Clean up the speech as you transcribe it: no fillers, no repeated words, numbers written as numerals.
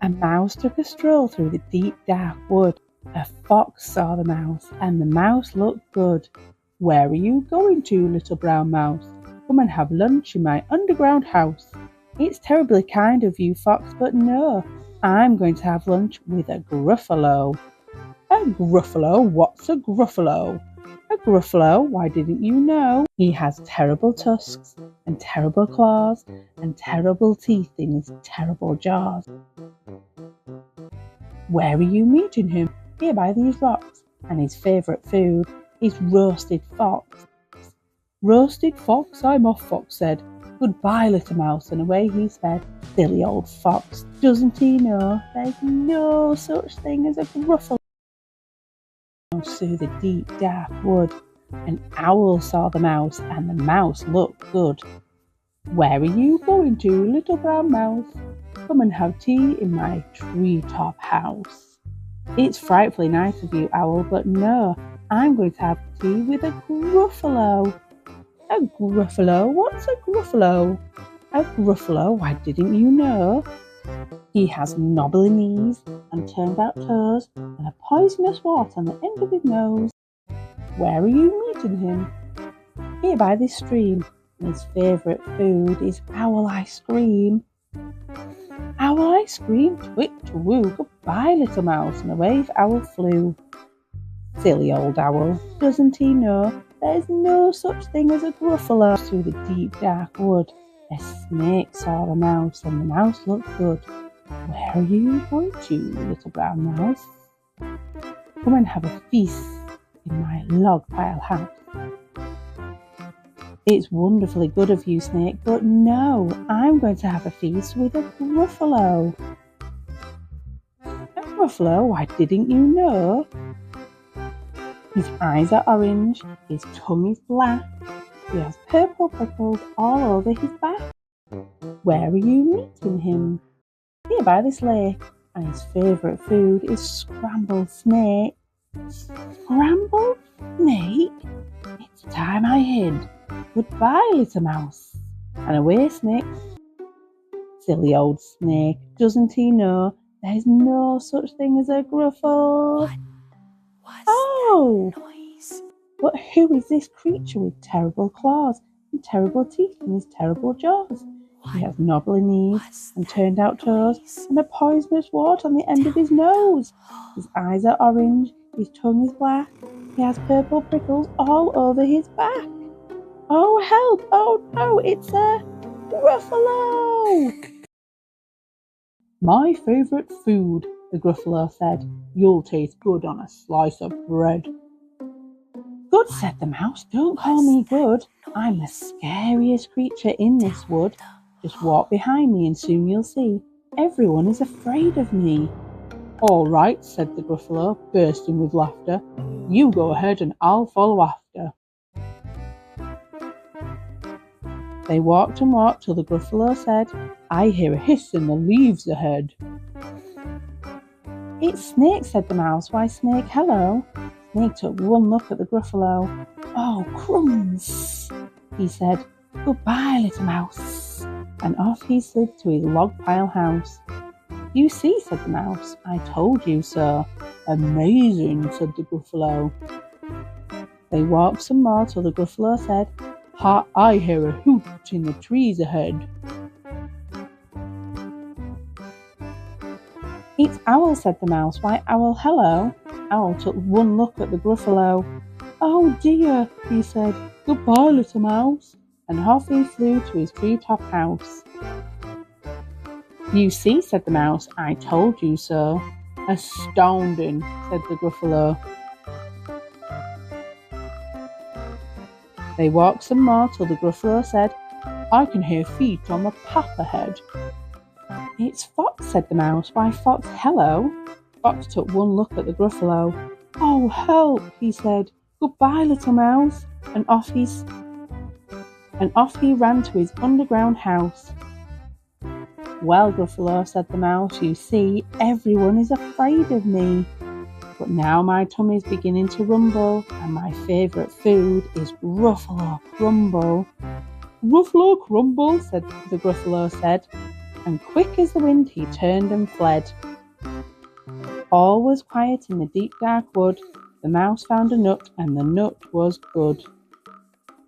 A mouse took a stroll through the deep dark wood. A fox saw the mouse, and the mouse looked good. "Where are you going to, little brown mouse? Come and have lunch in my underground house." "It's terribly kind of you, fox, but no, I'm going to have lunch with a Gruffalo." "A Gruffalo? What's a Gruffalo?" "A Gruffalo? Why didn't you know? He has terrible tusks and terrible claws and terrible teeth in his terrible jaws." "Where are you meeting him?" "Here by these rocks, and his favourite food is roasted fox." "Roasted fox? I'm off," Fox said. "Goodbye, little mouse," and away he sped. Silly old fox, doesn't he know there's no such thing as a Gruffalo? Through the deep dark wood, an owl saw the mouse, and the mouse looked good. "Where are you going to, little brown mouse? Come and have tea in my treetop house." "It's frightfully nice of you, owl, but no, I'm going to have tea with a Gruffalo." "A Gruffalo? What's a Gruffalo?" "A Gruffalo? Why didn't you know? He has knobbly knees and turned out toes and a poisonous wart on the end of his nose." "Where are you meeting him?" "Here by this stream, and his favourite food is owl ice cream." "Owl ice cream? Twit to woo, goodbye, little mouse," and away the owl flew. Silly old owl, doesn't he know there's no such thing as a Gruffalo? Through the deep dark wood, a snake saw the mouse, and the mouse looked good. "Where are you going to, little brown mouse? Come and have a feast in my log pile house." "It's wonderfully good of you, snake, but no, I'm going to have a feast with a Gruffalo." "A Gruffalo? Why didn't you know? His eyes are orange, his tongue is black, he has purple prickles all over his back." "Where are you meeting him?" "Here by this lake, and his favourite food is scrambled snake." "Scrambled snake? It's time I hid. Goodbye, little mouse," and away snake. Silly old snake, doesn't he know there's no such thing as a Gruffalo? "Oh! Noise. But who is this creature with terrible claws and terrible teeth in his terrible jaws? He has knobbly knees and turned out toes and a poisonous wart on the end of his nose. His eyes are orange, his tongue is black, he has purple prickles all over his back." "Oh help! Oh no, it's a Gruffalo!" "My favourite food," the Gruffalo said. "You'll taste good on a slice of bread." "Good," said the mouse, "don't call me good. I'm the scariest creature in this wood. Just walk behind me and soon you'll see everyone is afraid of me." "All right," said the Gruffalo, bursting with laughter. "You go ahead and I'll follow after." They walked and walked till the Gruffalo said, "I hear a hiss in the leaves ahead." "It's Snake," said the mouse. "Why, Snake, hello." Snake took one look at the Gruffalo. "Oh, crumbs," he said. "Goodbye, little mouse." And off he slid to his log pile house. "You see," said the mouse, "I told you so." "Amazing," said the Gruffalo. They walked some more till the Gruffalo said, "Ha, I hear a hoot in the trees ahead." "It's Owl," said the mouse. "Why, Owl, hello." Owl took one look at the Gruffalo. "Oh dear," he said. "Goodbye, little mouse." And off he flew to his treetop house. "You see," said the mouse, "I told you so." "Astounding," said the Gruffalo. They walked some more till the Gruffalo said, "I can hear feet on the path ahead." "It's Fox," said the mouse. "Why, Fox, hello." Fox took one look at the Gruffalo. "Oh, help," he said. "Goodbye, little mouse." And off he ran to his underground house. "Well, Gruffalo," said the mouse, "you see, everyone is afraid of me. But now my tummy's beginning to rumble, and my favourite food is Gruffalo Crumble." "Gruffalo Crumble," said the Gruffalo said. and quick as the wind he turned and fled. All was quiet in the deep dark wood. The mouse found a nut, and the nut was good.